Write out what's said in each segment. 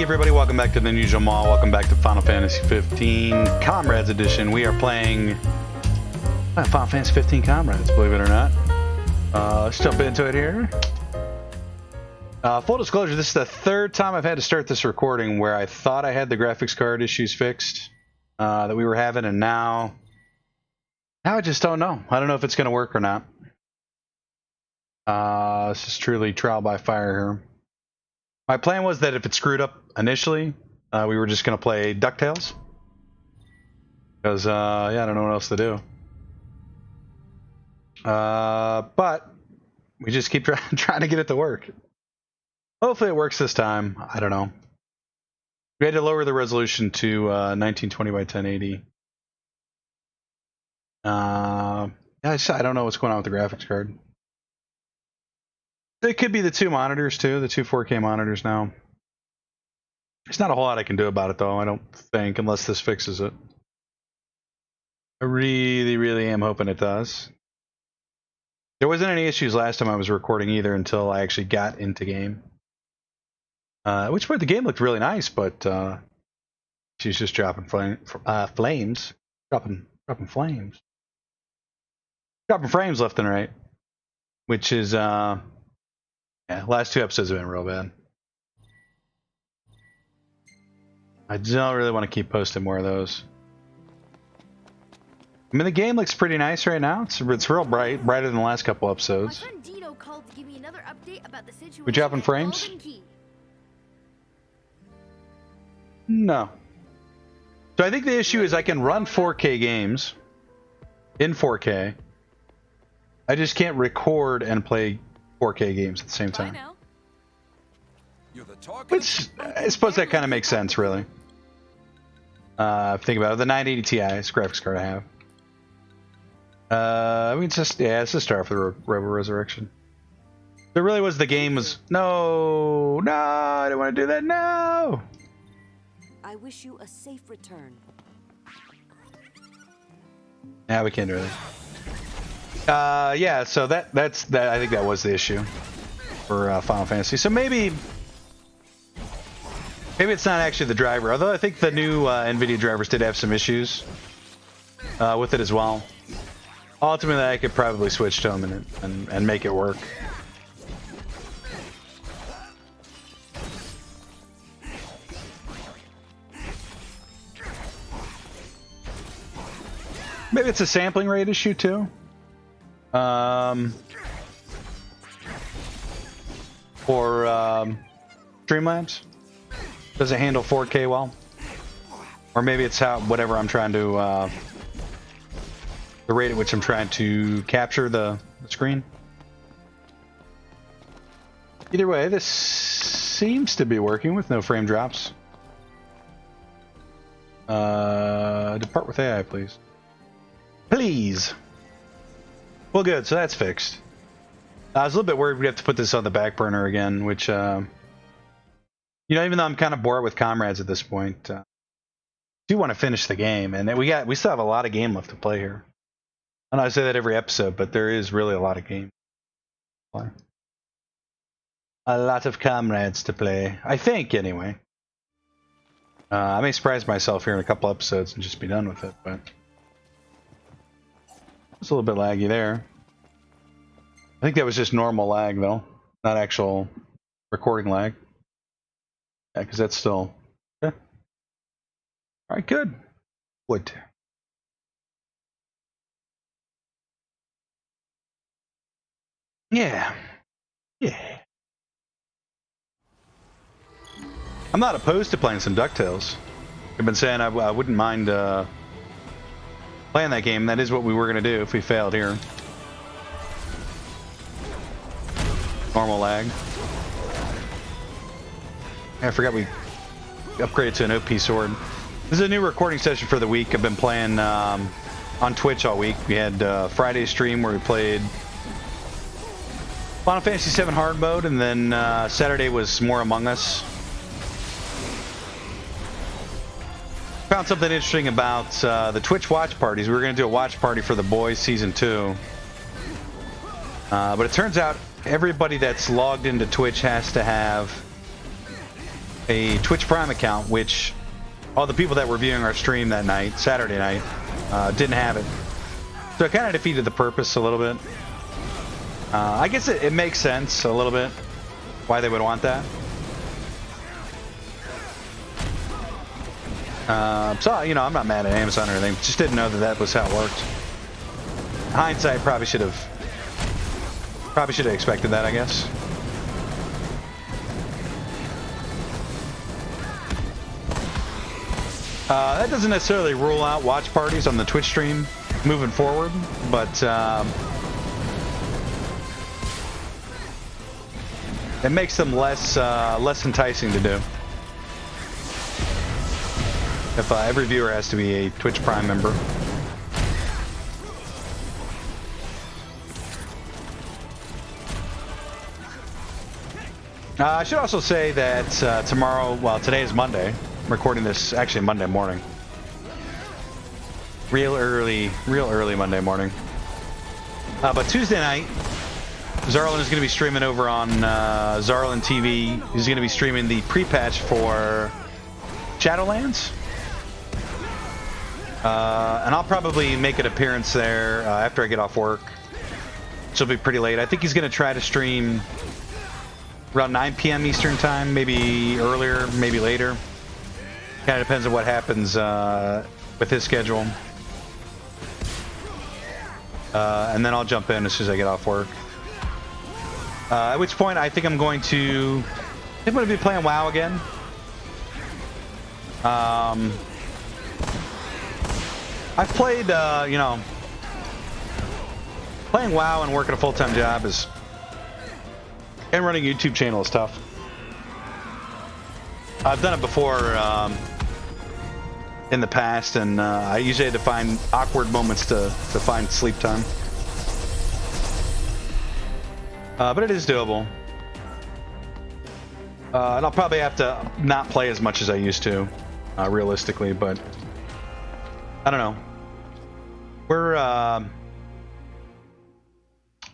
everybody, welcome back to TheUnusualMaw. Welcome back to Final Fantasy XV Comrades Edition. We are playing Final Fantasy XV Comrades, believe it or not. Let's jump into it here. Full disclosure, this is the third time I've had to start this recording where I thought I had the graphics card issues fixed that we were having, and now I just don't know. I don't know if it's going to work or not. This is truly trial by fire here. My plan was that if it screwed up initially, we were just going to play DuckTales. Because, yeah, I don't know what else to do. But we just keep trying to get it to work. Hopefully it works this time. I don't know. We had to lower the resolution to 1920 by 1080. I don't know what's going on with the graphics card. It could be the two monitors too, the two 4K monitors now. There's not a whole lot I can do about it though, I don't think, unless this fixes it. I really am hoping it does. There wasn't any issues last time I was recording either until I actually got into game. At which point the game looked really nice, but she's just dropping flames. Dropping flames. Dropping frames left and right. Which is yeah, last two episodes have been real bad. I don't really want to keep posting more of those. I mean, the game looks pretty nice right now. It's real bright, brighter than the last couple episodes. My friend Dino called to give me another update about the situation. We dropping frames? No. So I think the issue is I can run 4K games in 4K. I just can't record and play 4K games at the same time. Which, I suppose that kind of makes sense, really. Think about it. The 980 Ti is the graphics card I have. I mean, it's just start for the Robo Resurrection. There really was, the game was, no, I don't want to do that, no! I wish you a safe return. Yeah, we can't do it. Yeah, so that's that. I think that was the issue for Final Fantasy. So maybe it's not actually the driver. Although I think the new NVIDIA drivers did have some issues with it as well. Ultimately, I could probably switch to them and make it work. Maybe it's a sampling rate issue too. For Streamlabs, does it handle 4K well? Or maybe it's whatever I'm trying to the rate at which I'm trying to capture the screen. Either way, this seems to be working with no frame drops. Depart with AI, please. Please. Well, good. So that's fixed. I was a little bit worried we'd have to put this on the back burner again, which, you know, even though I'm kind of bored with Comrades at this point, I do want to finish the game, and we still have a lot of game left to play here. I know I say that every episode, but there is really a lot of game to play. A lot of Comrades to play, I think, anyway. I may surprise myself here in a couple episodes and just be done with it, but it's a little bit laggy there. I think that was just normal lag, though, not actual recording lag. Yeah, because that's still... Okay. Alright, good. Wood. Yeah. Yeah. I'm not opposed to playing some DuckTales. I've been saying I wouldn't mind playing that game. That is what we were going to do if we failed here. Normal lag. I forgot we upgraded to an OP sword. This is a new recording session for the week. I've been playing on Twitch all week. We had Friday stream where we played Final Fantasy VII Hard Mode, and then Saturday was more Among Us. Found something interesting about the Twitch watch parties. We were going to do a watch party for The Boys Season 2. But it turns out everybody that's logged into Twitch has to have a Twitch Prime account, which all the people that were viewing our stream that night, Saturday night, didn't have it. So it kind of defeated the purpose a little bit. I guess it makes sense a little bit why they would want that. So, you know, I'm not mad at Amazon or anything. Just didn't know that that was how it worked. In hindsight, probably should have expected that, I guess. That doesn't necessarily rule out watch parties on the Twitch stream moving forward, but it makes them less enticing to do. If every viewer has to be a Twitch Prime member. I should also say that tomorrow, well, today is Monday. I'm recording this actually Monday morning. Real early Monday morning. But Tuesday night, Zarlin is going to be streaming over on Zarlin TV. He's going to be streaming the pre-patch for Shadowlands. And I'll probably make an appearance there after I get off work. So it'll be pretty late. I think he's going to try to stream around 9 p.m. Eastern time, maybe earlier, maybe later. Kind of depends on what happens with his schedule. And then I'll jump in as soon as I get off work. At which point I think I'm going to be playing WoW again. I've played, you know, playing WoW and working a full-time job and running a YouTube channel is tough. I've done it before in the past, and I usually had to find awkward moments to find sleep time. But it is doable. And I'll probably have to not play as much as I used to, realistically, but I don't know. I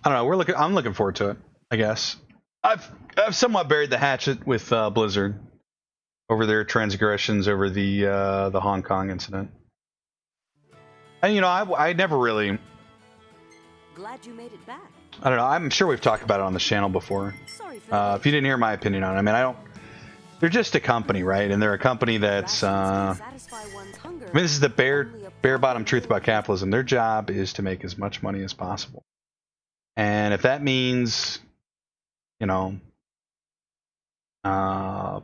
don't know. I'm looking forward to it, I guess. I've somewhat buried the hatchet with Blizzard over their transgressions over the Hong Kong incident. And you know, I never really. Glad you made it back. I don't know. I'm sure we've talked about it on this channel before. Sorry for If you didn't hear my opinion on it, I mean, I don't. They're just a company, right? And they're a company that's. I mean, this is the bare bottom truth about capitalism. Their job is to make as much money as possible, and if that means, you know,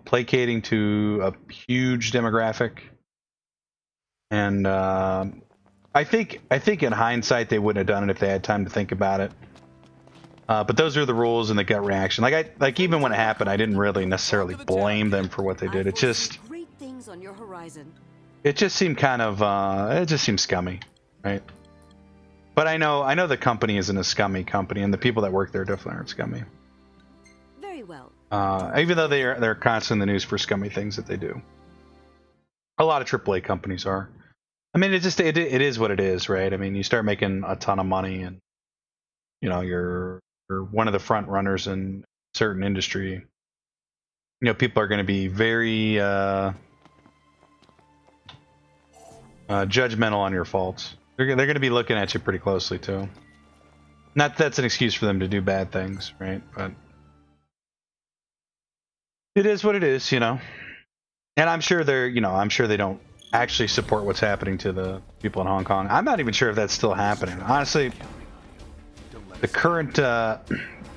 placating to a huge demographic, and I think in hindsight they wouldn't have done it if they had time to think about it. But those are the rules and the gut reaction. Like even when it happened, I didn't really necessarily blame them for what they did. It just great things on your horizon. it just seemed kind of it just seemed scummy, right? But I know the company isn't a scummy company, and the people that work there definitely aren't scummy. Very well. Even though they're constantly in the news for scummy things that they do. A lot of AAA companies are. I mean, it is what it is, right? I mean, you start making a ton of money, and you know you're one of the front runners in a certain industry. You know, people are going to be very judgmental on your faults. They're going to be looking at you pretty closely too. Not that that's an excuse for them to do bad things, right? But it is what it is, you know. And I'm sure I'm sure they don't actually support what's happening to the people in Hong Kong. I'm not even sure if that's still happening. Honestly, the current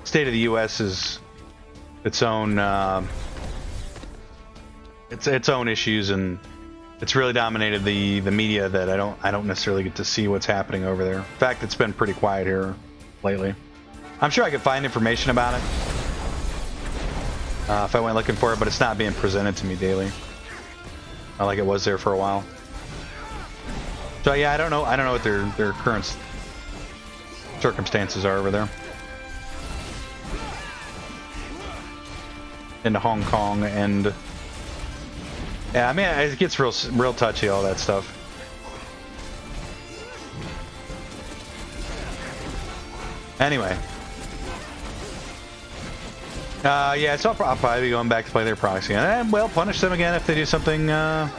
state of the U.S. is its own its own issues, and it's really dominated the media that I don't necessarily get to see what's happening over there. In fact, it's been pretty quiet here lately. I'm sure I could find information about it if I went looking for it, but it's not being presented to me daily. Not like it was there for a while. So yeah, I don't know what their current circumstances are over there. Into Hong Kong, and yeah, I mean it gets real touchy, all that stuff. Anyway, Yeah, so I'll probably be going back to play their proxy, and well, punish them again if they do something that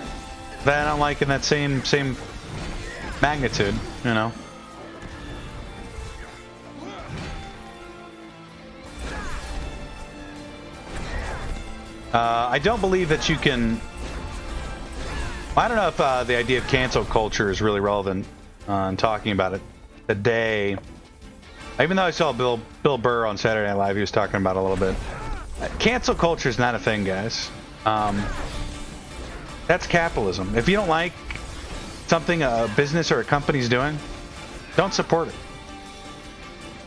I don't like in that same magnitude, you know. I don't believe that you can. I don't know if the idea of cancel culture is really relevant in talking about it today. Even though I saw Bill Burr on Saturday Night Live, he was talking about it a little bit. Cancel culture is not a thing, guys. That's capitalism. If you don't like something a business or a company's doing, don't support it.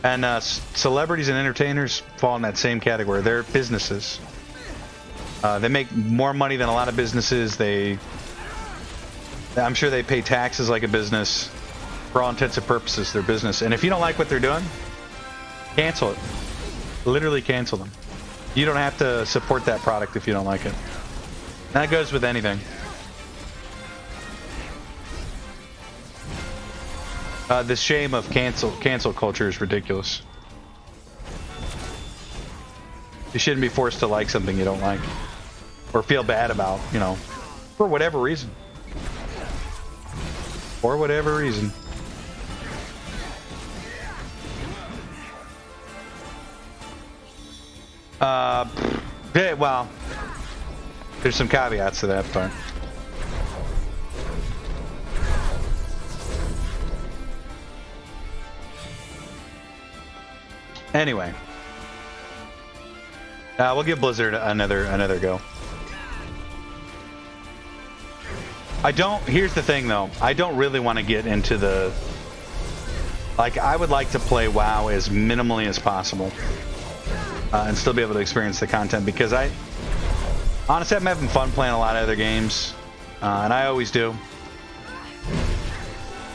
And celebrities and entertainers fall in that same category. They're businesses. They make more money than a lot of businesses. I'm sure they pay taxes like a business. For all intents and purposes, they're business. And if you don't like what they're doing, cancel it. Literally cancel them. You don't have to support that product if you don't like it. And that goes with anything. The shame of cancel culture is ridiculous. You shouldn't be forced to like something you don't like. Or feel bad about, you know, for whatever reason. For whatever reason. Yeah, well, there's some caveats to that part. Anyway, we'll give Blizzard another go. Here's the thing though, I don't really want to get into the, like, I would like to play WoW as minimally as possible. And still be able to experience the content, because honestly, I'm having fun playing a lot of other games, and I always do.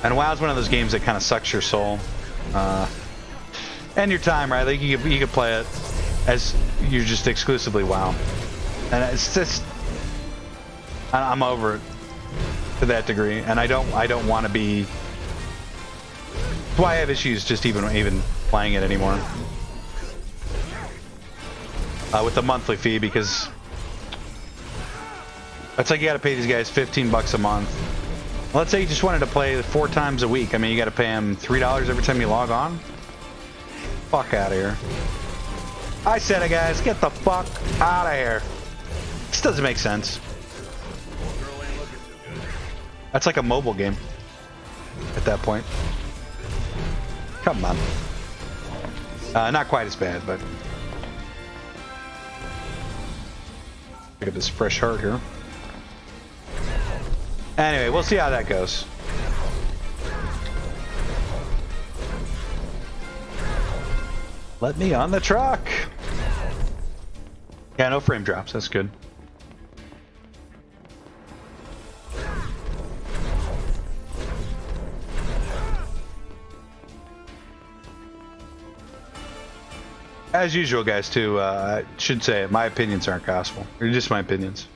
And WoW's one of those games that kind of sucks your soul, and your time, right? Like you could play it as you're just exclusively WoW, and it's just I'm over it to that degree, and I don't want to be. That's why I have issues just even playing it anymore. With the monthly fee, because it's like you got to pay these guys $15 a month. Let's say you just wanted to play 4 times a week. I mean, you got to pay them $3 every time you log on. Fuck out of here! I said it, guys. Get the fuck out of here. This doesn't make sense. That's like a mobile game at that point. Come on. Not quite as bad, but. Look at this fresh heart here. Anyway, we'll see how that goes. Let me on the truck. Yeah, no frame drops. That's good. As usual, guys, too, I should say my opinions aren't gospel. They're just my opinions.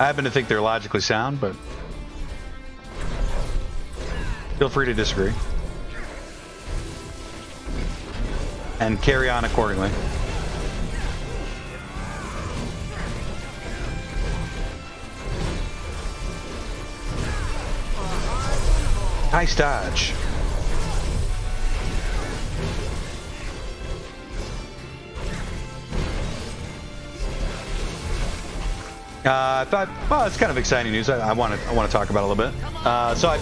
I happen to think they're logically sound, but feel free to disagree. And carry on accordingly. Nice dodge. I thought, well, it's kind of exciting news. I want to talk about it a little bit. So I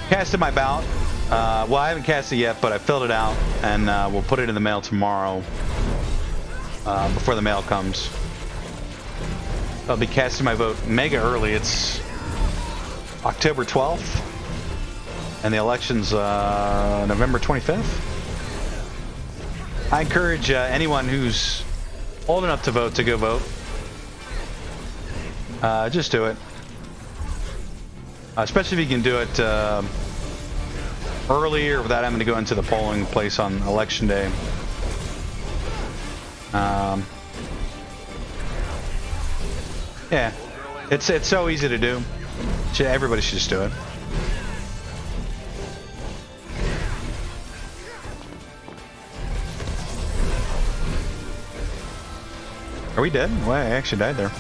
casted my ballot. Well, I haven't cast it yet, but I filled it out, and we'll put it in the mail tomorrow before the mail comes. I'll be casting my vote mega early. It's October 12th, and the election's November 25th. I encourage anyone who's old enough to vote to go vote. Just do it. Especially if you can do it earlier without having to go into the polling place on election day. Yeah, it's so easy to do. Everybody should just do it. Are we dead? Well, I actually died there.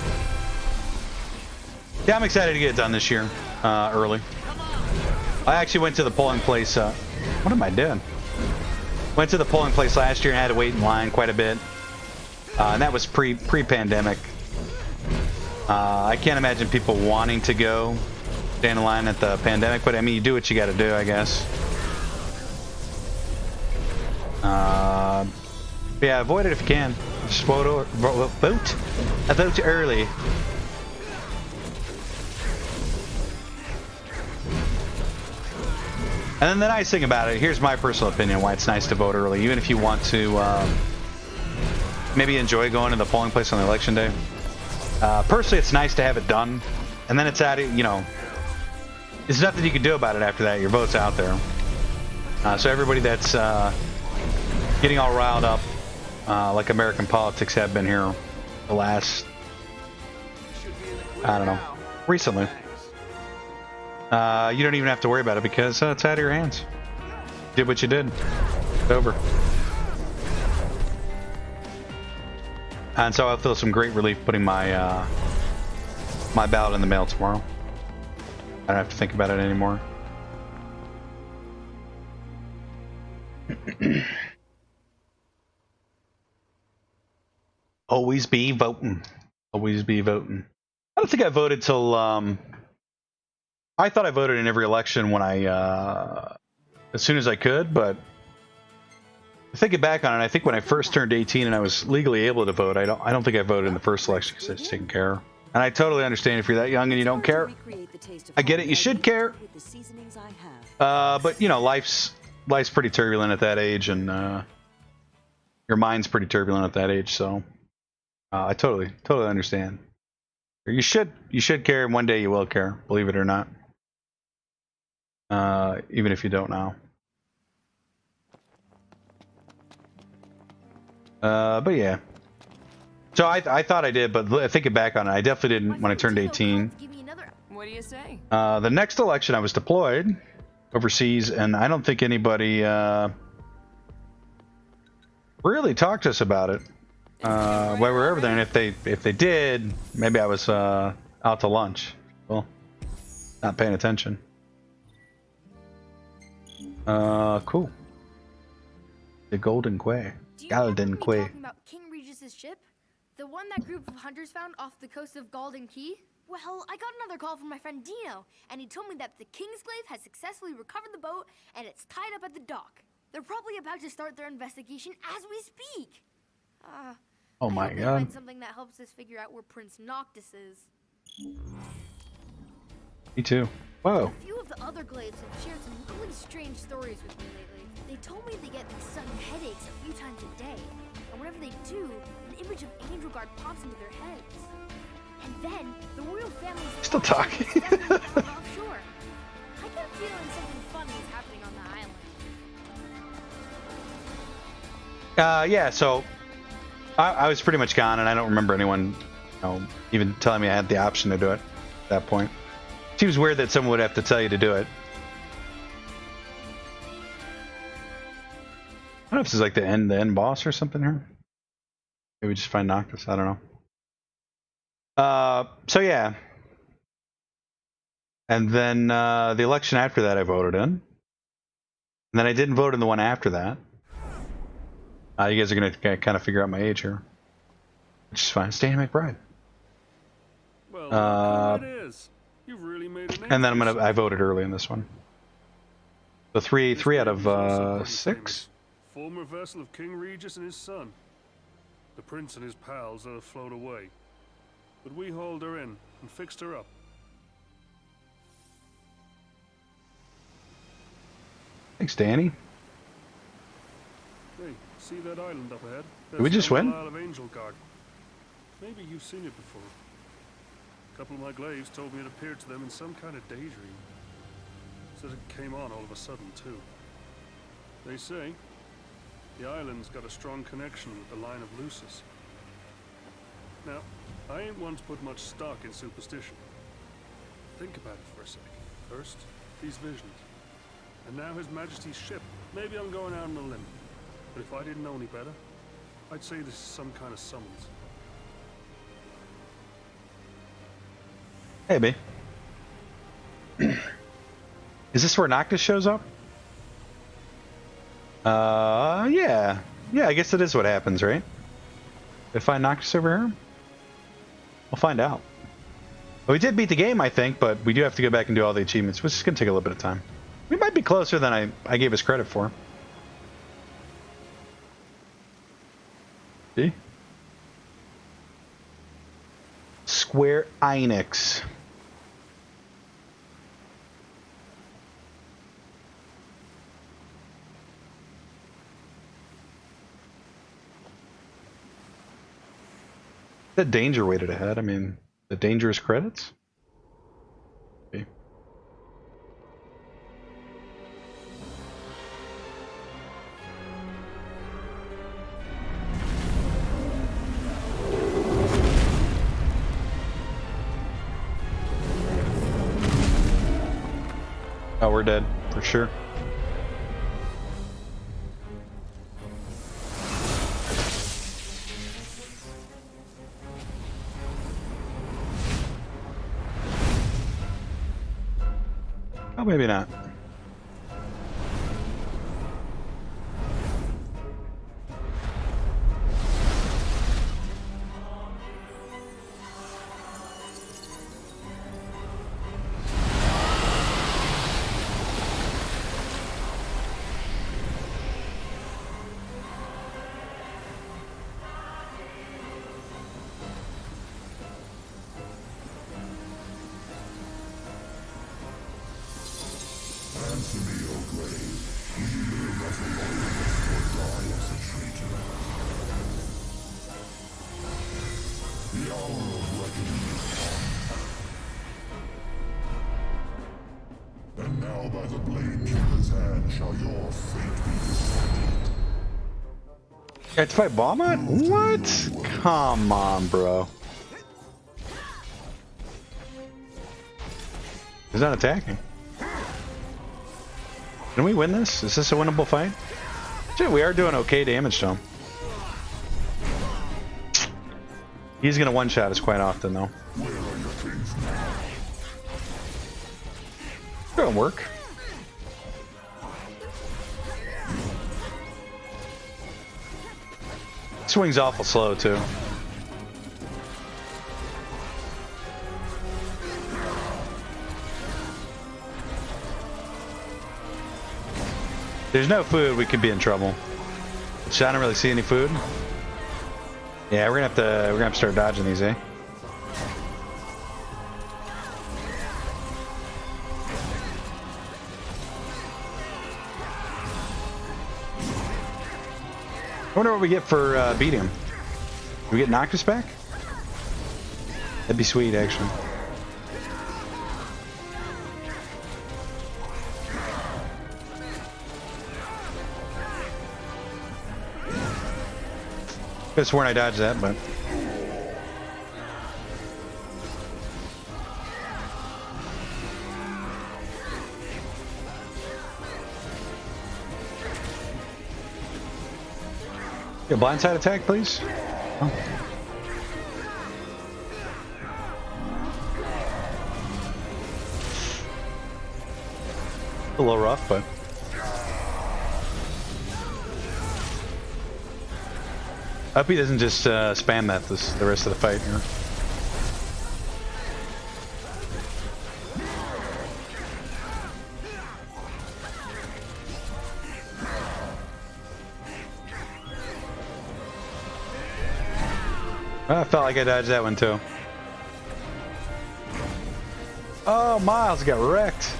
Yeah, I'm excited to get it done this year, early. I actually went to the polling place. What am I doing? Went to the polling place last year and had to wait in line quite a bit. And that was pre-pandemic. I can't imagine people wanting to go stand in line at the pandemic, but I mean, you do what you got to do, I guess. Yeah, avoid it if you can. Just vote early. And then the nice thing about it, here's my personal opinion why it's nice to vote early, even if you want to maybe enjoy going to the polling place on the election day. Personally, it's nice to have it done, and then it's at it. You know, there's nothing you can do about it after that. Your vote's out there. So everybody that's getting all riled up, like American politics have been here the last, I don't know, recently. You don't even have to worry about it because it's out of your hands. You did what you did. It's over. And so I'll feel some great relief putting my my ballot in the mail tomorrow. I don't have to think about it anymore. Always be voting. Always be voting. I don't think I voted till I thought I voted in every election when I as soon as I could, but thinking back on it, I think when I first turned 18 and I was legally able to vote, I don't think I voted in the first election because I was taking care. And I totally understand if you're that young and you don't care. I get it, you should care. But you know, life's pretty turbulent at that age, and your mind's pretty turbulent at that age. So I totally understand. You should care, and one day you will care, believe it or not. Even if you don't now. But yeah. So I thought I did, but thinking back on it, I definitely didn't when I turned 18. What do you say? The next election I was deployed overseas, and I don't think anybody really talked to us about it while we were over there. And if they did, maybe I was out to lunch. Well, not paying attention. Cool. The Golden Quay. Golden Quay. Talking about King Regis's ship? The one that group of hunters found off the coast of Golden Key? Well, I got another call from my friend Dino, and he told me that the Kingsglaive has successfully recovered the boat, and it's tied up at the dock. They're probably about to start their investigation as we speak. Oh my I hope they god. find something that helps us figure out where Prince Noctis is. Me too. Whoa. A few of the other glaives have shared some really strange stories with me lately. They told me they get these sudden headaches a few times a day, and whenever they do, an image of Angelgard pops into their heads. And then the royal family's Still talking. offshore. I get a feeling something funny is happening on the island. Yeah, so I was pretty much gone, and I don't remember anyone, you know, even telling me I had the option to do it at that point. Seems weird that someone would have to tell you to do it. I don't know if this is like the end boss or something here. Maybe we just find Noctis. I don't know. So yeah. And then the election after that I voted in. And then I didn't vote in the one after that. You guys are going to kind of figure out my age here. Which is fine. Stanley McBride. Well, it is. You've really made an and then I voted early in this one. So three out of 6. Former vessel of King Regis and his son. The prince and his pals are float away. But we hauled her in and fixed her up. Thanks, Danny. Hey, see that island up ahead? Did we just win? Isle of Angelgard. Maybe you've seen it before. A couple of my glaives told me it appeared to them in some kind of daydream. Said it came on all of a sudden, too. They say the island's got a strong connection with the line of Lucis. Now, I ain't one to put much stock in superstition. Think about it for a sec. First, these visions. And now His Majesty's ship. Maybe I'm going out on a limb. But if I didn't know any better, I'd say this is some kind of summons. Maybe. Is this where Noctis shows up? Yeah. Yeah, I guess it is what happens, right? Did I find Noctis over here? We'll find out. Well, we did beat the game, I think, but we do have to go back and do all the achievements, which is going to take a little bit of time. We might be closer than I gave us credit for. See? Square Enix. The danger waited ahead. I mean, the dangerous credits? Okay. Oh, we're dead, for sure. Oh, maybe not. And now by the Blade Killer's hand shall your fate be decided. You have to fight Balmont? What? Come on, bro. He's not attacking. Can we win this? Is this a winnable fight? Shit, we are doing okay damage to him. He's gonna one-shot us quite often, though. Where are your things now? It'll work. Swing's awful slow, too. There's no food, we could be in trouble. So I don't really see any food. Yeah, we're gonna have to start dodging these, eh? I wonder what we get for beating him. Do we get Noctis back? That'd be sweet, actually. Could have sworn I dodged that, but... A blindside attack, please? Oh. A little rough, but... I hope he doesn't just spam that the rest of the fight here. I felt like I dodged that one too. Oh, Miles got wrecked.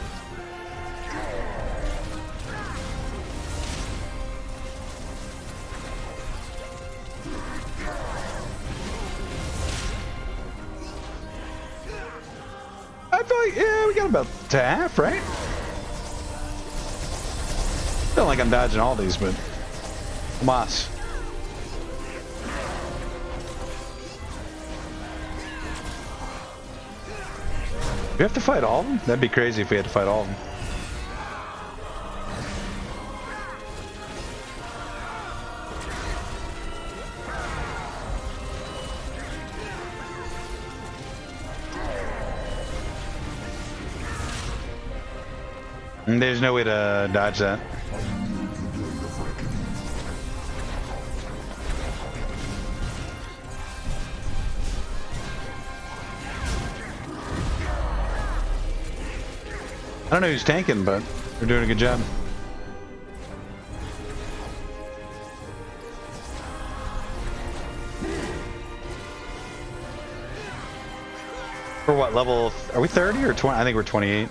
I feel like, yeah, we got about to half, right? Feel like I'm dodging all these, but Moss. We have to fight all of them? That'd be crazy if we had to fight all of them. And there's no way to dodge that. I don't know who's tanking, but they're doing a good job. For what level? Are we 30 or 20? I think we're 28.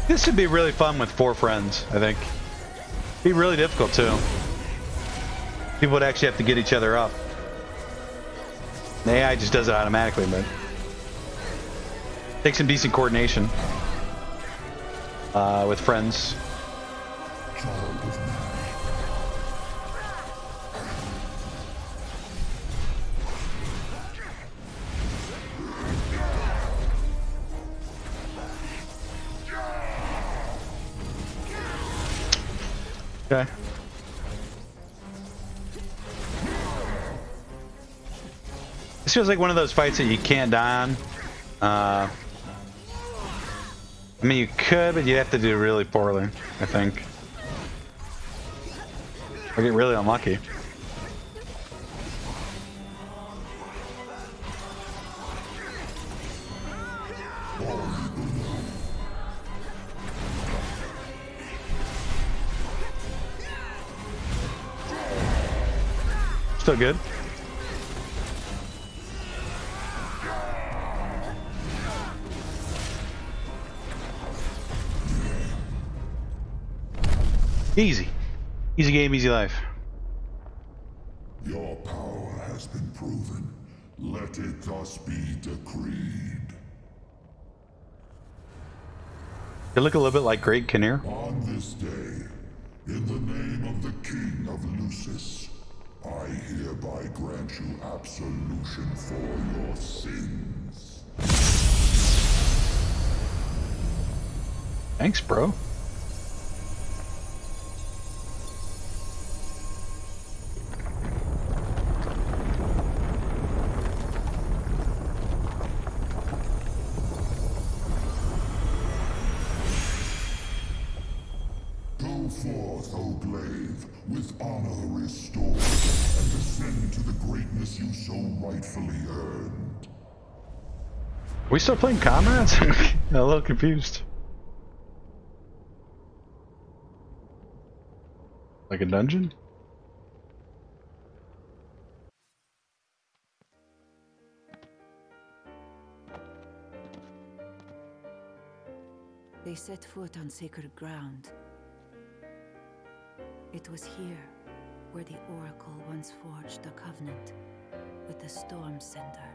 This should be really fun with 4 friends, I think. Be really difficult too. People would actually have to get each other up. The AI just does it automatically, but takes some decent coordination with friends. Okay. This feels like one of those fights that you can't die on. I mean, you could, but you'd have to do really poorly, I think. Or get really unlucky. Still good. Easy. Easy game, easy life. Your power has been proven. Let it thus be decreed. You look a little bit like Great Kinnear. On this day, in the name of the King of Lucis, I hereby grant you absolution for your sins. Thanks, bro. Go forth, O glaive, with honor restored, and ascend to the greatness you so rightfully earned. Are we still playing Comrades? I'm a little confused. Like a dungeon? They set foot on sacred ground. It was here where the Oracle once forged a covenant with the Storm Sender.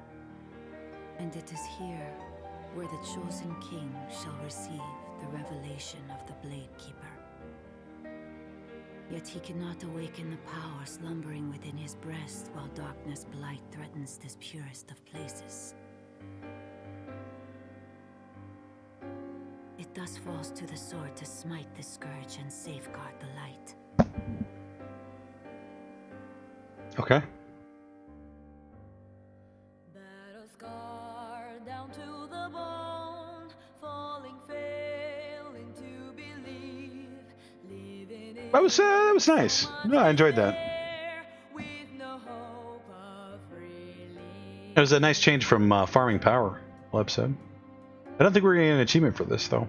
And it is here where the chosen king shall receive the revelation of the Blade Keeper. Yet he cannot awaken the power slumbering within his breast while darkness blight threatens this purest of places. It thus falls to the sword to smite the scourge and safeguard the light. Okay. Battle scarred down to the bone, falling, failing to believe, living in That was nice. No, I enjoyed that. with no hope of relief. It was a nice change from farming power whole episode. I don't think we're getting an achievement for this though.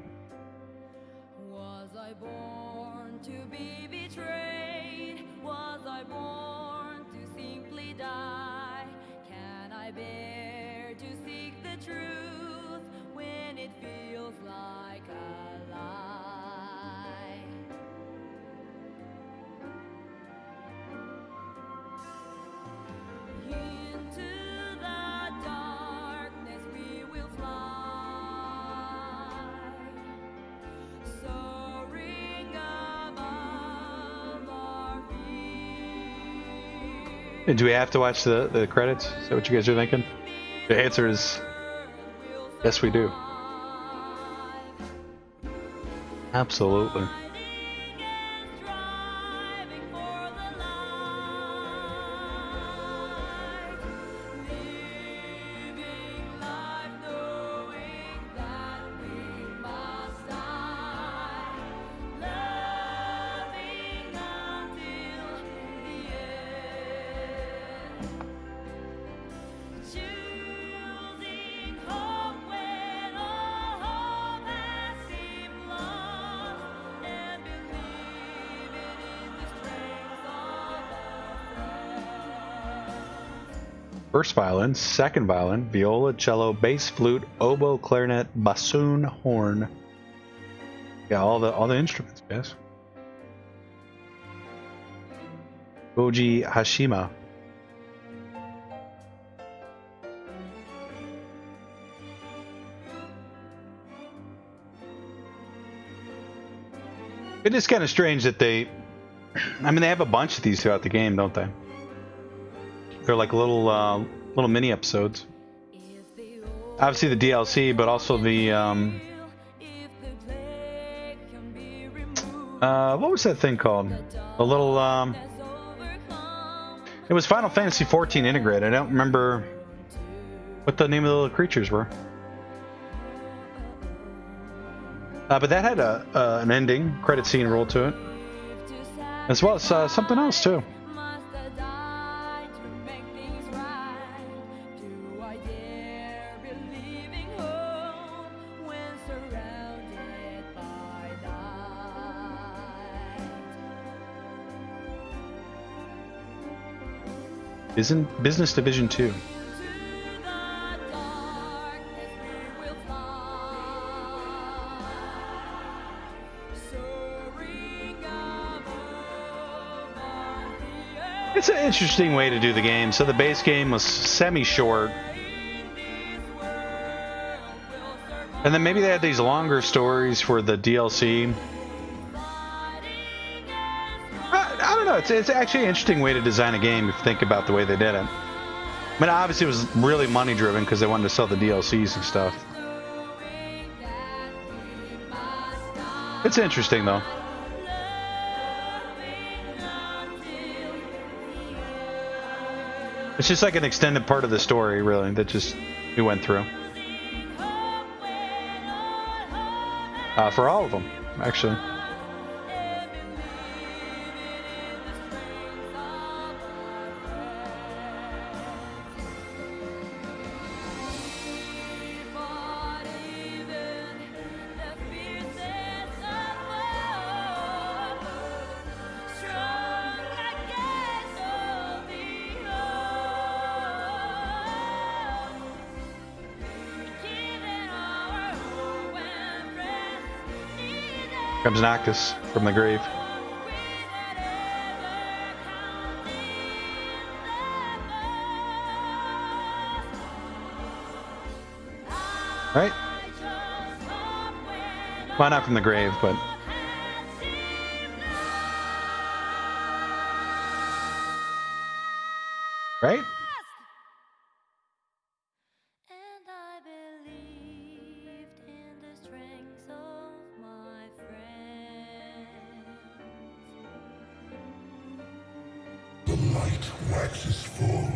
Was I born to be betrayed? Was I born to simply die? Can I bear to seek the truth when it feels like a lie? Into the darkness we will fly, soaring above our fears. Do we have to watch the credits? Is that what you guys are thinking? The answer is yes, we do. Absolutely. Striving for the light, living life knowing that we must die, loving until the end, choosing hope when all hope has seemed lost, and believing in the strength of our First violin, second violin, viola, cello, bass, flute, oboe, clarinet, bassoon, horn. Yeah, all the instruments, guys. Goji Hashima. It is kind of strange that they, I mean, they have a bunch of these throughout the game, don't they? They're like little mini episodes. if the Obviously the DLC, but also the if the plague can be removed, what was that thing called? A little has overcome. it was Final Fantasy XV integrated. I don't remember what the name of the little creatures were. But that had an ending credit scene roll to it, as well as something else too. Must I die to make things right? Do I dare believing hope when surrounded by night? Business Division 2. Into the darkness we will fly, soaring above our fears. It's an interesting way to do the game. So the base game was semi-short, and then maybe they had these longer stories for the DLC. I don't know. It's actually an interesting way to design a game if you think about the way they did it. I mean, obviously it was really money driven because they wanted to sell the DLCs and stuff. It's interesting though. It's just like an extended part of the story, really, that just we went through. For all of them, actually. Comes Noctis from the grave. Right? Well, not from the grave, but... Right? And I believed in the strength of my friends. The light waxes full.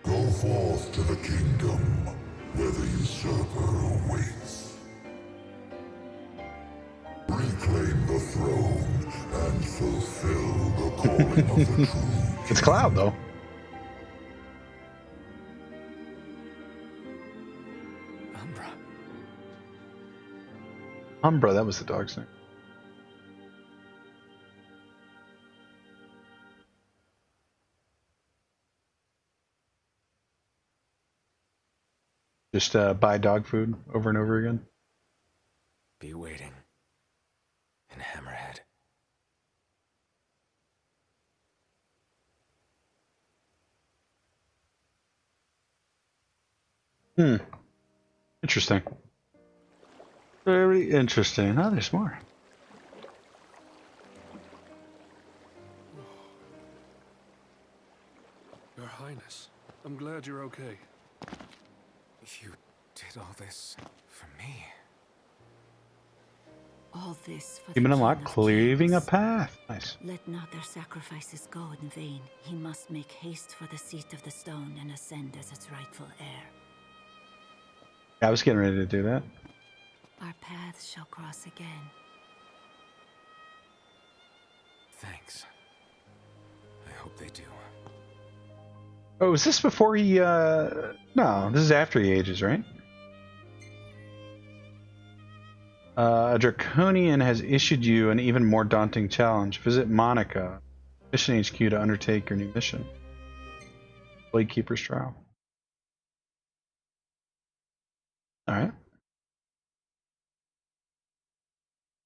Go forth to the kingdom where the usurper awaits. Reclaim the throne and fulfill the calling of the true. It's Cloud, though. Umbra. Umbra, that was the dog's name. Just buy dog food over and over again. Be waiting. In Hammerhead. Interesting. Very interesting. Oh, there's more. Your Highness, I'm glad you're okay. You did all this for me. All this for Human the unlock, King of cleaving a Kings. path. Nice. Let not their sacrifices go in vain. He must make haste for the seat of the stone and ascend as its rightful heir. I was getting ready to do that. Our paths shall cross again. Thanks. I hope they do. Oh, is this before he, no, this is after he ages, right? A Draconian has issued you an even more daunting challenge. Visit Monica, Mission HQ, to undertake your new mission. Blade Keeper's Trial. Alright.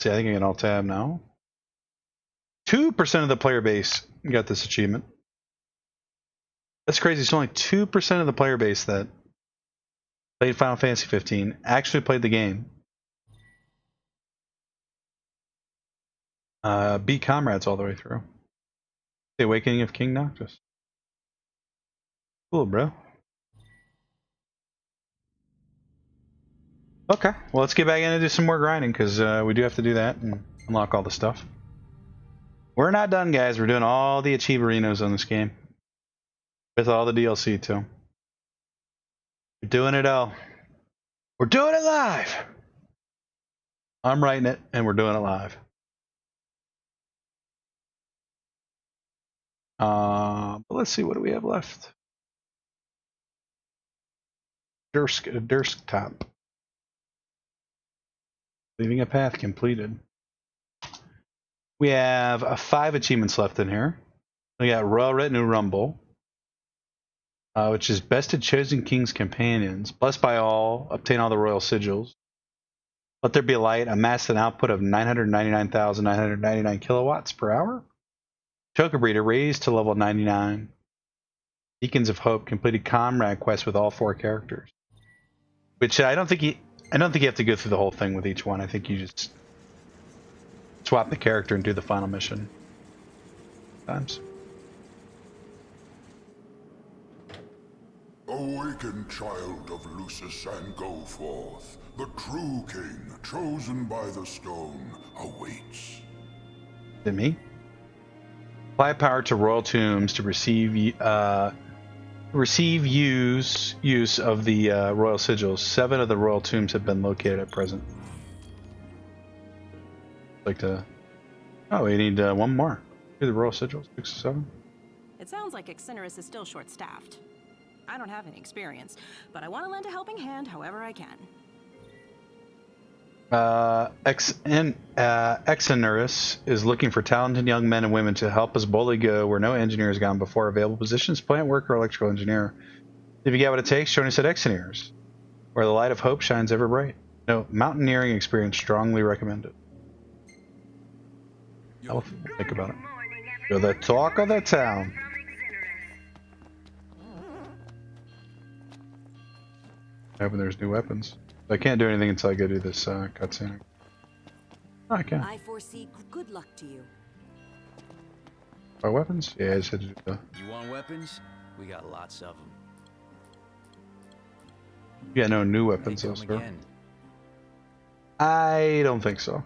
See, I think I can alt tab now. 2% of the player base got this achievement. That's crazy. It's only 2% of the player base that played Final Fantasy XV actually played the game. Beat Comrades all the way through. The Awakening of King Noctis. Cool, bro. Okay, well, let's get back in and do some more grinding, because we do have to do that and unlock all the stuff. We're not done, guys. We're doing all the Achieverinos on this game. With all the DLC, too. We're doing it all. We're doing it live! I'm writing it, and we're doing it live. But let's see, what do we have left? Dursk top. Leaving a path completed. We have 5 achievements left in here. We got Royal Retinue Rumble, which is bested chosen king's companions. Blessed by all, obtain all the royal sigils. Let there be light, amass an output of 999,999 kilowatts per hour. Choker Breeder raised to level 99. Beacons of Hope completed comrade quest with all 4 characters. Which I don't think you have to go through the whole thing with each one. I think you just swap the character and do the final mission. Times. Awaken, child of Lucis, and go forth. The true king, chosen by the stone, awaits. Is it me? Apply power to royal tombs to receive use of the royal sigils. 7 of the royal tombs have been located at present. Like to. Oh, we need 1 more. Do the royal sigils. 6 or 7. It sounds like Excinerus is still short-staffed. I don't have any experience, but I want to lend a helping hand however I can. Excinerus is looking for talented young men and women to help us boldly go where no engineer has gone before. Available positions: plant worker, electrical engineer. If you get what it takes, join us at Excinerus, where the light of hope shines ever bright. No, mountaineering experience strongly recommended. I'll think about it. You're the talk of the town. I hope there's new weapons. I can't do anything until I go do this cutscene. Oh, I can. I foresee good luck to you. Our weapons? Yeah, I just had to do the... You want weapons? We got lots of them. Yeah, no new weapons, though, sir. I don't think so.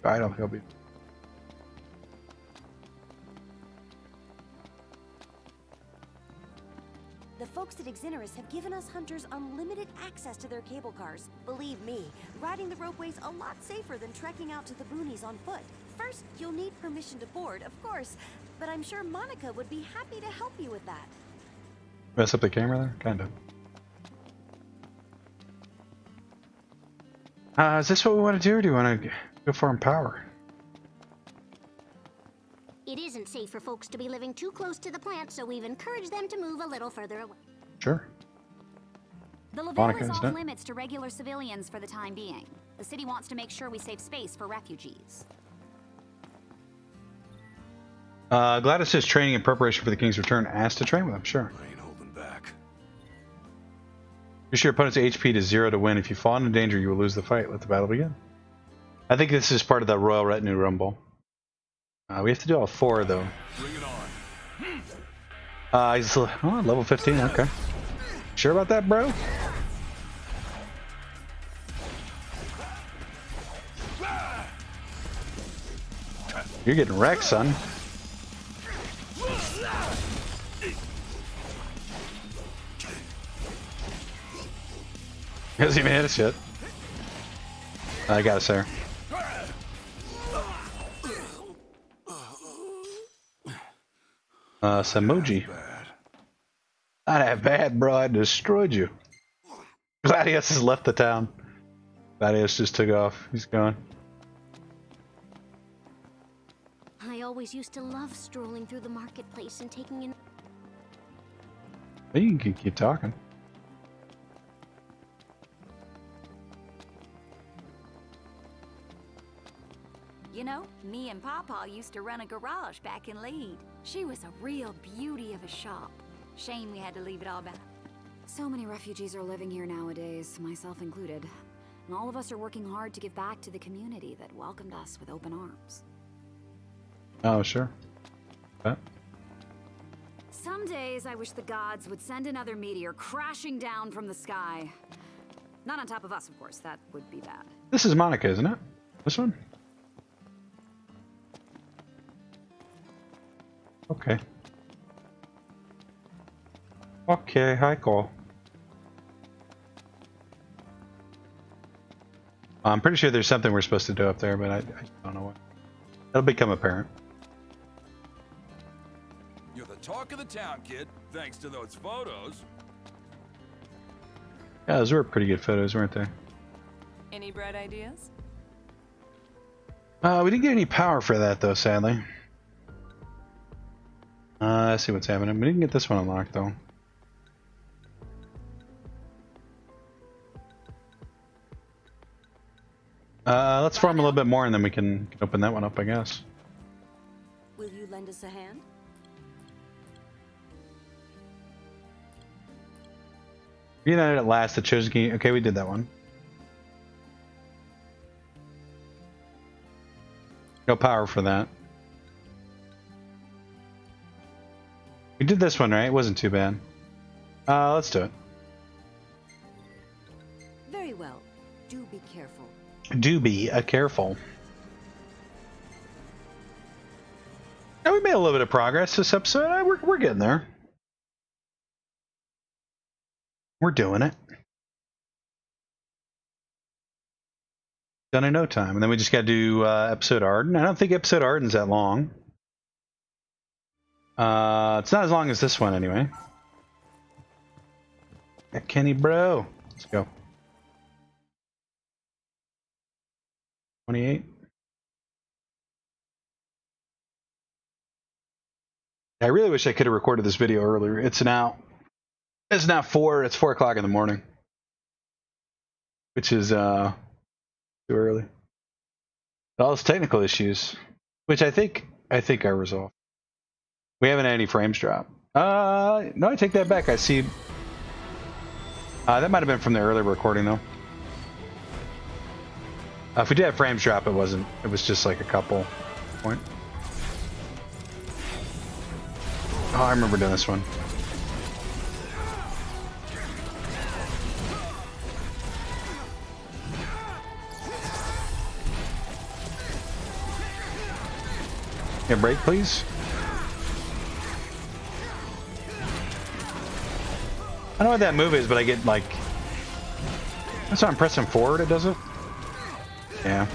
I don't think I'll be... The folks at Excinerus have given us hunters unlimited access to their cable cars. Believe me, riding the ropeway's a lot safer than trekking out to the boonies on foot. First, you'll need permission to board, of course, but I'm sure Monica would be happy to help you with that. Mess up the camera there? Kinda. Is this what we want to do, or do you want to go farm power? It isn't safe for folks to be living too close to the plant, so we've encouraged them to move a little further away. Sure. The Monica, Lavelle is isn't off it? limits to regular civilians for the time being. The city wants to make sure we save space for refugees. Gladys says training in preparation for the king's return. Asked to train with him, sure. I ain't holding back. Reduce your opponent's HP to 0 to win. If you fall into danger, you will lose the fight. Let the battle begin. I think this is part of the Royal Retinue Rumble. We have to do all 4, though. Bring it on. He's level 15, okay. Sure about that, bro? You're getting wrecked, son. He hasn't even hit us yet. I got us there. Samoji. Not that bad, bro. I destroyed you. Gladius has left the town. Gladius just took off. He's gone. I always used to love strolling through the marketplace and taking in. You can keep talking. You know, me and Pawpaw used to run a garage back in Lead. She was a real beauty of a shop. Shame we had to leave it all back. So many refugees are living here nowadays, myself included. And all of us are working hard to give back to the community that welcomed us with open arms. Oh, sure. Okay. Some days I wish the gods would send another meteor crashing down from the sky. Not on top of us, of course. That would be bad. This is Monica, isn't it? This one? Okay. Okay, hi, call. I'm pretty sure there's something we're supposed to do up there, but I don't know what. It'll become apparent. You're the talk of the town, kid, thanks to those photos. Yeah, those were pretty good photos, weren't they? Any bright ideas? We didn't get any power for that, though, sadly. Let's see what's happening. We didn't get this one unlocked, though. Let's farm a little bit more, and then we can open that one up, I guess. Will you lend us a hand? Reunited at last, the chosen king. Okay, we did that one. No power for that. We did this one, right? It wasn't too bad. Let's do it. Very well. Do be careful. Do be careful. Now, we made a little bit of progress this episode. We're getting there. We're doing it. Done in no time. And then we just got to do episode Arden. I don't think episode Arden's that long. It's not as long as this one, anyway. Yeah, Kenny, bro. Let's go. 28. I really wish I could have recorded this video earlier. It's now 4 o'clock in the morning, which is too early. All those technical issues, which I think are resolved. We haven't had any frames drop. No, I take that back. I see. That might have been from the earlier recording, though. If we did have frames drop, it wasn't. It was just like a couple point. Oh, I remember doing this one. Yeah, break, please. I don't know what that move is, but I get like. That's why I'm pressing forward. It does it. Yeah.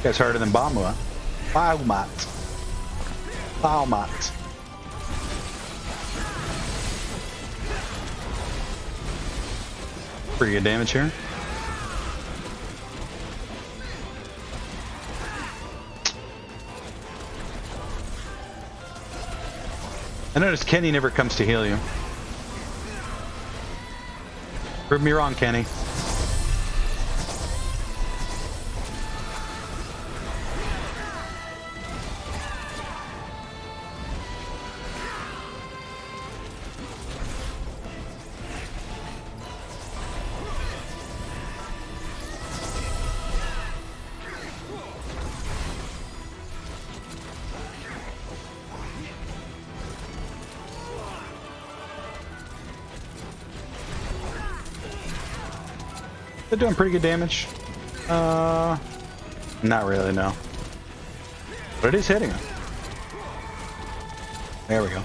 Guy's harder than Baumat. Baumat. Pretty good damage here. I noticed Kenny never comes to heal you. Prove me wrong, Kenny. They're doing pretty good damage. Not really, no. But it is hitting him. There we go.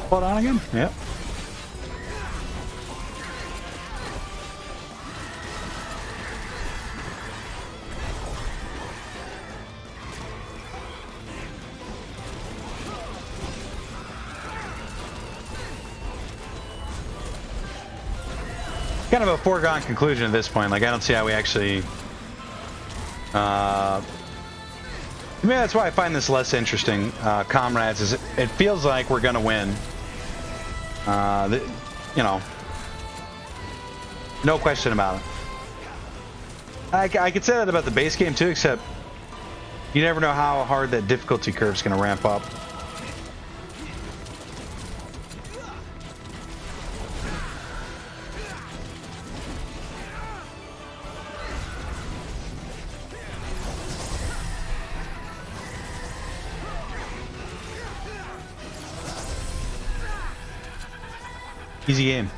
Hold on again? Yep. Kind of a foregone conclusion at this point. Like, I don't see how we actually... Maybe that's why I find this less interesting, Comrades, is it feels like we're gonna win. You know, no question about it. I could say that about the base game too, except you never know how hard that difficulty curve is gonna ramp up. Easy game.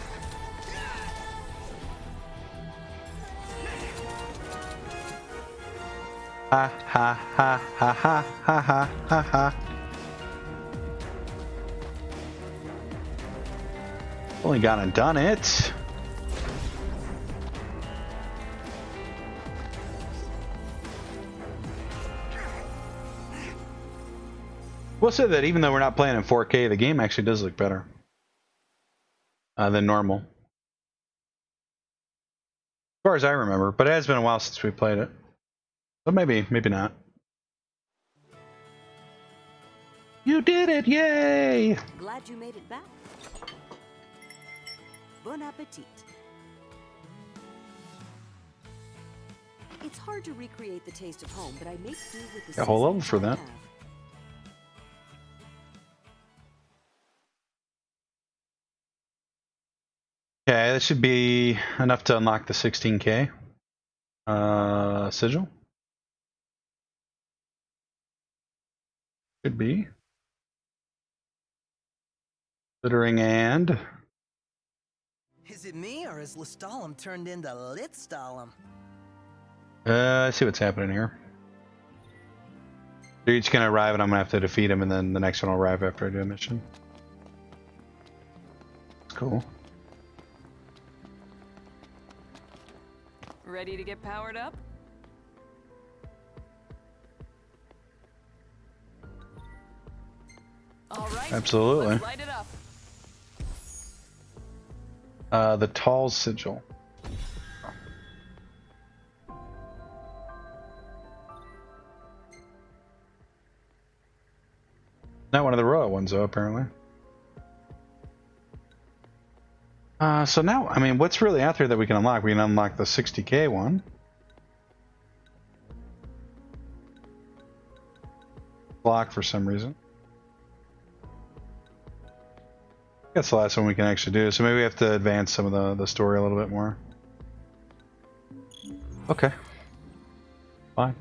Ha ha ha ha ha ha ha ha ha. Only gone and done it. We'll say that even though we're not playing in 4K, the game actually does look better than normal, as far as I remember. But it has been a while since we played it, so maybe not. You did it! Yay! Glad you made it back. Bon appetit. It's hard to recreate the taste of home, but I make do with the A whole level seasonings for I that. have. Okay, that should be enough to unlock the 16K sigil. Should be. Littering and... Is it me, or is Lestalem turned into Litstalem? I see what's happening here. They're each gonna arrive and I'm gonna have to defeat him, and then the next one will arrive after I do a mission. That's cool. Ready to get powered up? All right. Absolutely. Let's light it up. The tall sigil. Not one of the royal ones, though, apparently. So now, I mean, what's really out there that we can unlock? We can unlock the 60K one. Block for some reason. That's the last one we can actually do, so maybe we have to advance some of the story a little bit more. Okay. Fine.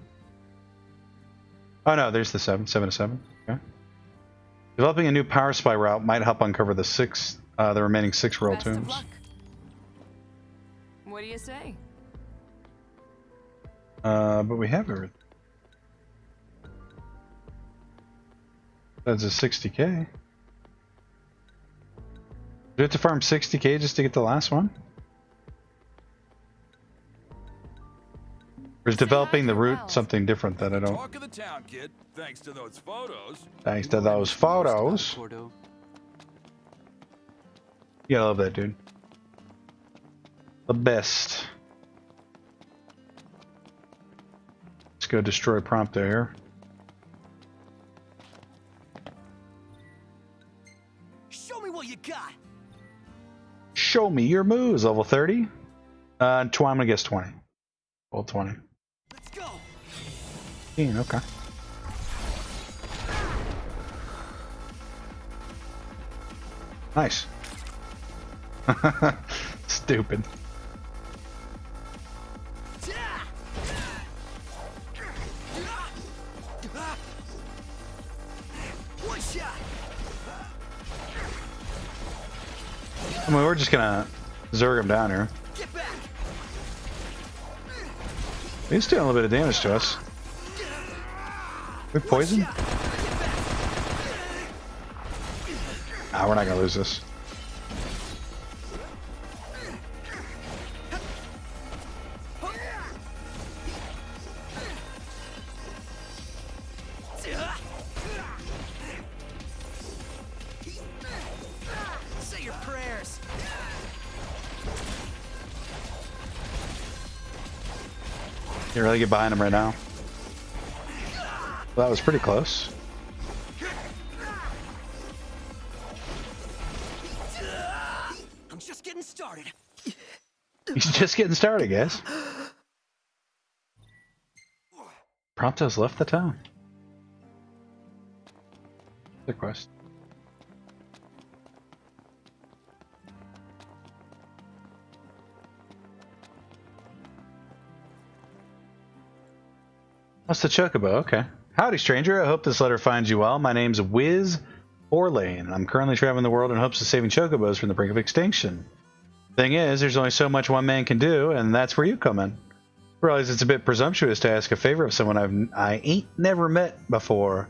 Oh no, there's the 7 to 7. Okay. Developing a new power supply route might help uncover the remaining 6 royal Best of tombs. luck. What do you say? But we have everything. That's a 60K. Do we have to farm 60K just to get the last one? Or is developing the route something different that I don't... Talk of the town, kid. Thanks to those photos. Thanks to those photos. You gotta love that, dude. The best. Let's go destroy Prompto here. Show me what you got. Show me your moves. Level 30. I'm gonna guess 20. Level 20. Let's go. Okay. Nice. Stupid. I mean, we're just gonna zerg him down here. He's doing a little bit of damage to us. We poison? Ah, we're not gonna lose this. Say your prayers. Can't really get behind him right now. Well, that was pretty close. I'm just getting started. He's just getting started, guys. Prompto's left the town. The quest. That's the Chocobo, okay. Howdy, stranger. I hope this letter finds you well. My name's Wiz Orlane, and I'm currently traveling the world in hopes of saving Chocobos from the brink of extinction. Thing is, there's only so much one man can do, and that's where you come in. I realize it's a bit presumptuous to ask a favor of someone I ain't never met before,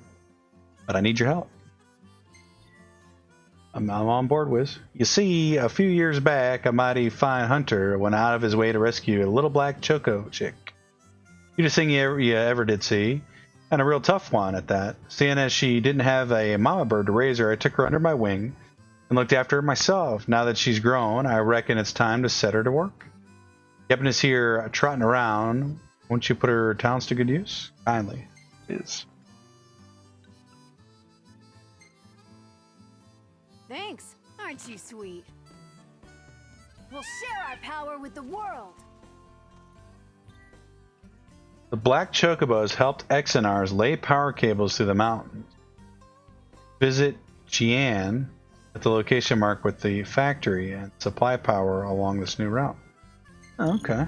but I need your help. I'm on board, Wiz. You see, a few years back, a mighty fine hunter went out of his way to rescue a little black choco chick. Cutest thing you ever did see, and a real tough one at that. Seeing as she didn't have a mama bird to raise her, I took her under my wing and looked after her myself. Now that she's grown, I reckon it's time to set her to work. Kevin is here trotting around. Won't you put her talents to good use? Kindly, Wiz. Thanks. Aren't you sweet? We'll share our power with the world. The black chocobos helped Exenars lay power cables through the mountains. Visit Jian at the location marked with the factory and supply power along this new route. Oh, okay.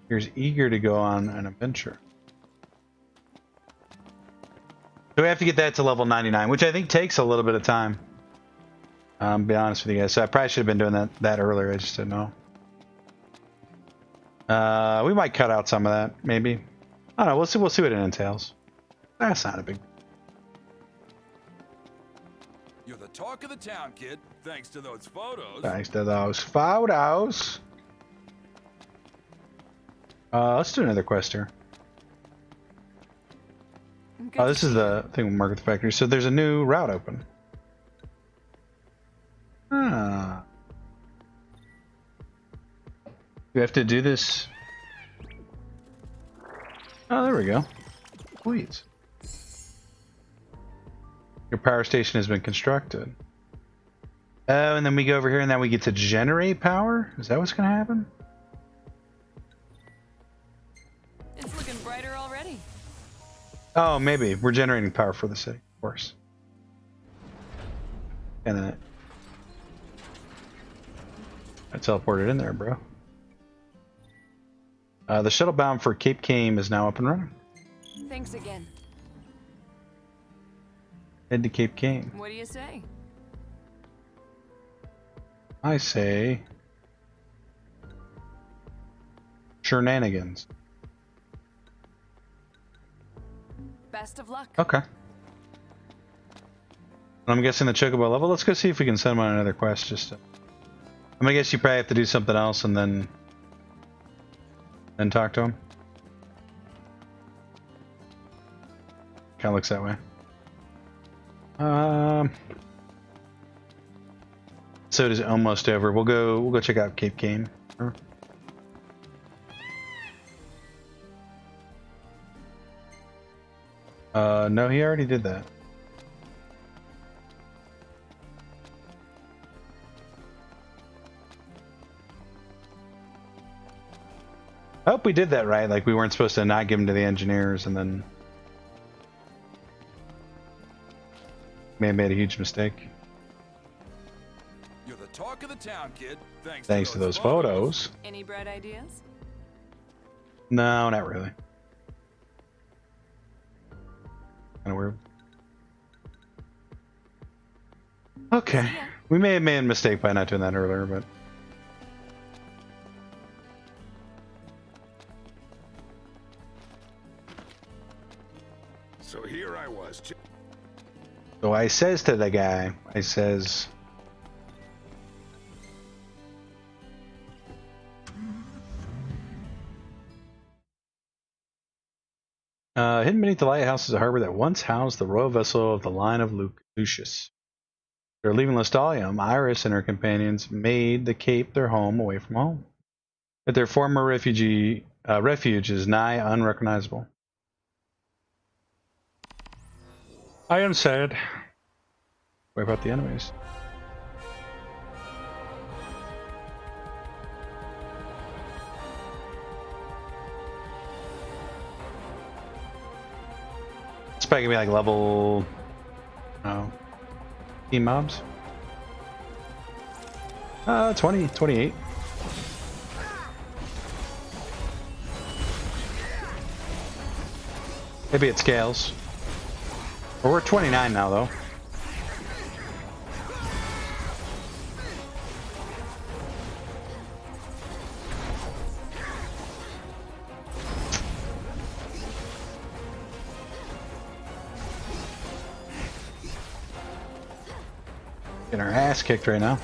Here's eager to go on an adventure. So we have to get that to level 99, which I think takes a little bit of time. I'll be honest with you guys. So I probably should have been doing that earlier. I just didn't know. We might cut out some of that, maybe. I don't know. We'll see what it entails. That's not a big. You're the talk of the town, kid. Thanks to those photos. Thanks to those photos. Let's do another quest here. Oh, this is the thing with Market the Factory. So there's a new route open. Ah. You have to do this. Oh, there we go. Please. Your power station has been constructed. Oh, and then we go over here and then we get to generate power? Is that what's going to happen? It's looking brighter already. Oh, maybe. We're generating power for the city, of course. And then I teleported in there, bro. The shuttle bound for Cape Came is now up and running. Thanks again. Head to Cape Came. What do you say? I say shenanigans. Best of luck. Okay. I'm guessing the Chocobo level. Let's go see if we can send him on another quest. Just to... I'm gonna guess you probably have to do something else and then talk to him. Kind of looks that way. So it is almost over. We'll go check out Cape Came. No, he already did that. I hope we did that right. Like we weren't supposed to not give them to the engineers, and then may have made a huge mistake. You're the talk of the town, kid. Thanks to those photos. Any bright ideas? No, not really. Kind of weird. Okay. We may have made a mistake by not doing that earlier, but... So here I was. So I says to the guy, I says... hidden beneath the lighthouse is a harbor that once housed the royal vessel of the line of Lucius. They're leaving Lestalium. Iris and her companions made the Cape their home away from home. But their former refuge is nigh unrecognizable. I am sad. Wipe out the enemies. It's probably gonna be like level... Oh. Team mobs? 28. Maybe it scales. Well, we're 29 now, though. Getting our ass kicked right now.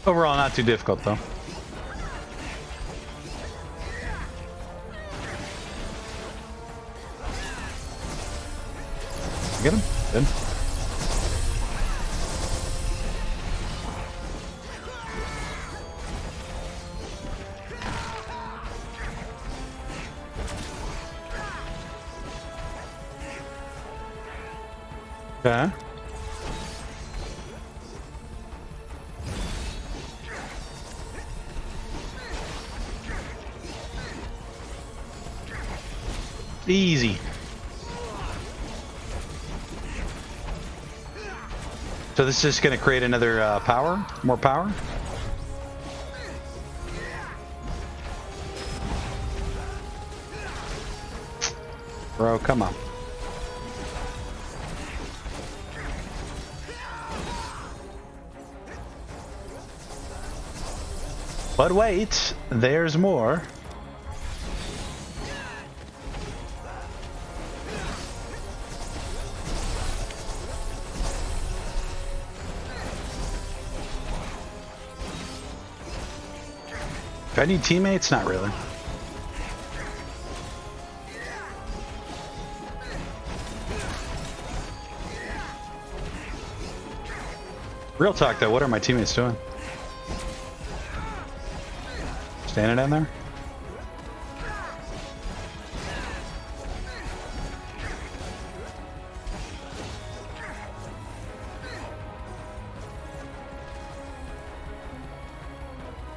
Overall, not too difficult, though. Get him? Good. Okay. Easy. So this is just going to create another power? More power? Bro, come on. But wait, there's more. Do I need teammates? Not really. Real talk though, what are my teammates doing? Standing down there?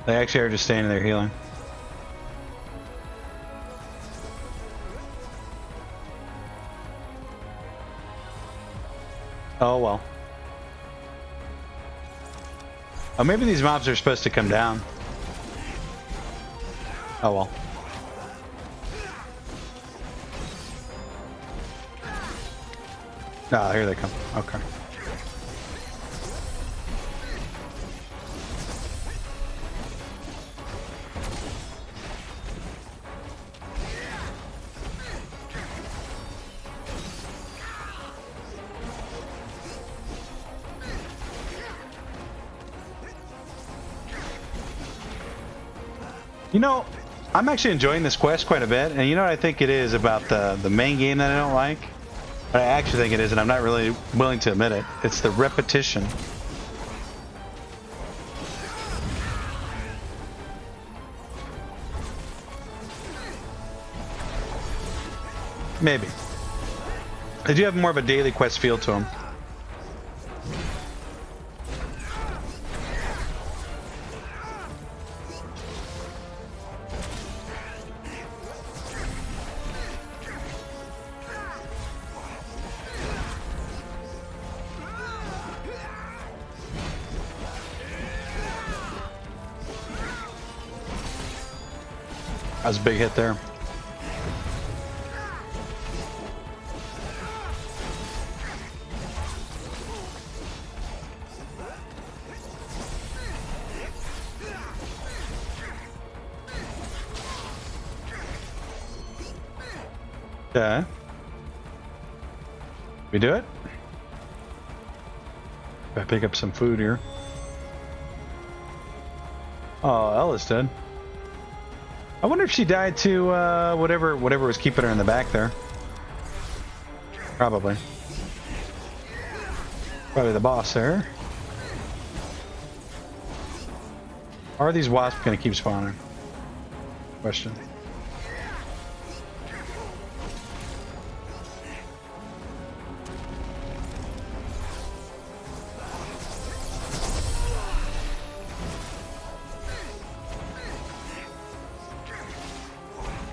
They actually are just standing there healing. Oh well. Oh, maybe these mobs are supposed to come down. Oh well. Ah, here they come. Okay. You know, I'm actually enjoying this quest quite a bit, and you know what I think it is about the main game that I don't like? But I actually think it is, and I'm not really willing to admit it. It's the repetition. Maybe. They do have more of a daily quest feel to them. That was a big hit there. Okay. We do it? Gotta pick up some food here. Oh, Ella's dead. I wonder if she died to whatever was keeping her in the back there. Probably. Probably the boss there. Are these wasps gonna keep spawning? Question.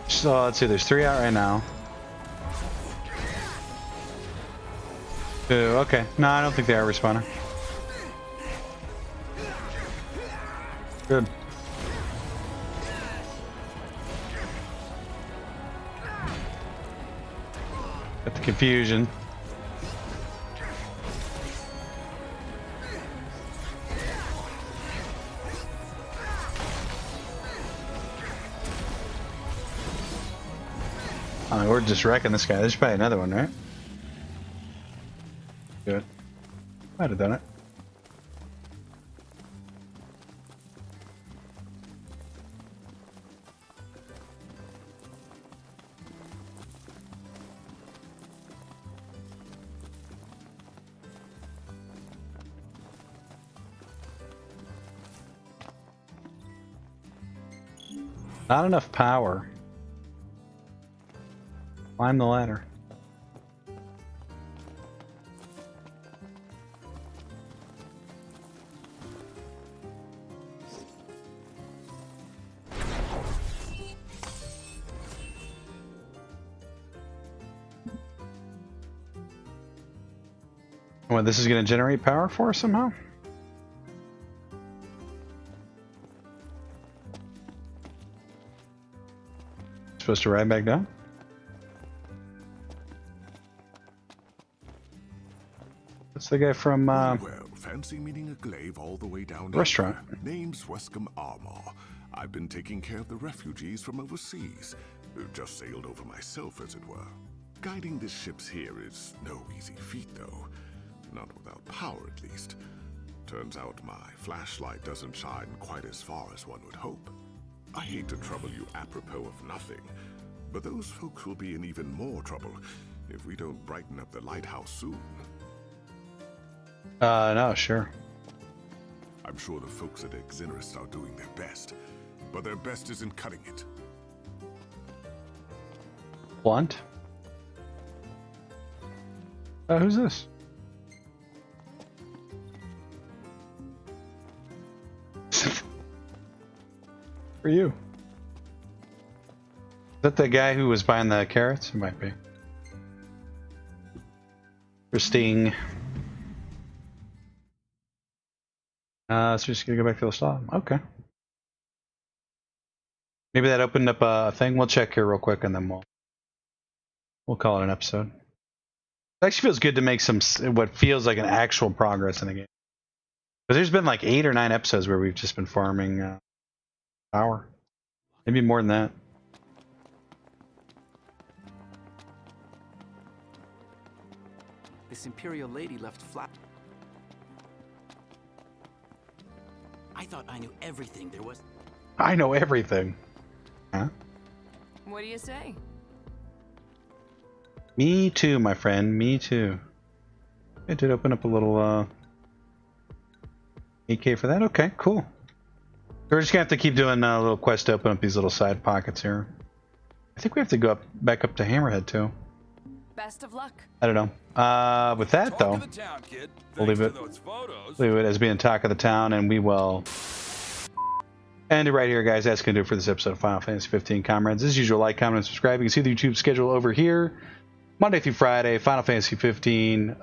So let's see, there's 3 out right now. 2, okay. No, I don't think they are respawning. Good. Got the confusion. We're just wrecking this guy. There's probably another one, right? Good. Might have done it. Not enough power. Climb the ladder. Well, this is going to generate power for us somehow? Supposed to ride back down? That's the guy from well, fancy meeting a glaive all the way down restaurant. Here. Name's TheUnusualMaw. I've been taking care of the refugees from overseas. Just sailed over myself, as it were. Guiding the ships here is no easy feat, though. Not without power, at least. Turns out my flashlight doesn't shine quite as far as one would hope. I hate to trouble you apropos of nothing, but those folks will be in even more trouble if we don't brighten up the lighthouse soon. No, sure. I'm sure the folks at Exenerist are doing their best, but their best isn't cutting it. Blunt? Who's this? For you. Is that the guy who was buying the carrots? It might be. Christine. So just gonna go back to the stop. Okay. Maybe that opened up a thing. We'll check here real quick and then we'll call it an episode. It actually feels good to make some what feels like an actual progress in the game. Because there's been like 8 or 9 episodes where we've just been farming power. Maybe more than that. This Imperial lady left flat. I thought I knew everything there was. I know everything. Huh? What do you say? Me too, my friend. Me too. It did open up a little AK for that. Okay, cool. We're just gonna have to keep doing a little quest to open up these little side pockets here. I think we have to go back up to Hammerhead too. Best of luck. I don't know. With that, though, we'll leave it as being talk of the town, and we will end it right here, guys. That's going to do it for this episode of Final Fantasy XV Comrades. As usual, like, comment, and subscribe. You can see the YouTube schedule over here. Monday through Friday, Final Fantasy XV,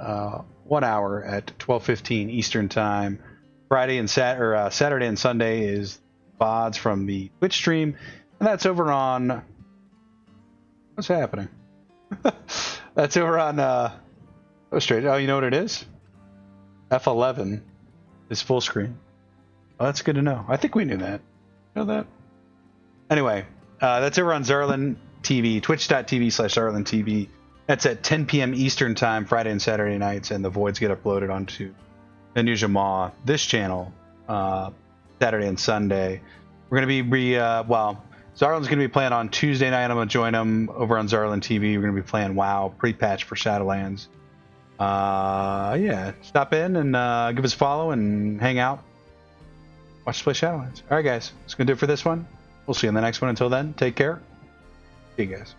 1 hour at 12:15 Eastern Time. Friday and Saturday and Sunday is VODs from the Twitch stream, and that's over on... What's happening? That's over on... Oh, you know what it is? F11 is full screen. Oh, that's good to know. I think we knew that. Know that? Anyway, that's over on Zarlin TV, twitch.tv/Zarlin TV. That's at 10 p.m. Eastern Time, Friday and Saturday nights, and the voids get uploaded onto TheUnusualMaw, this channel, Saturday and Sunday. We're going to be, Zarlin's going to be playing on Tuesday night. I'm going to join him over on Zarlin TV. We're going to be playing WoW, pre-patch for Shadowlands. Yeah, stop in and give us a follow and hang out. Watch us play Shadowlands. All right, guys, that's going to do it for this one. We'll see you in the next one. Until then, take care. See you guys.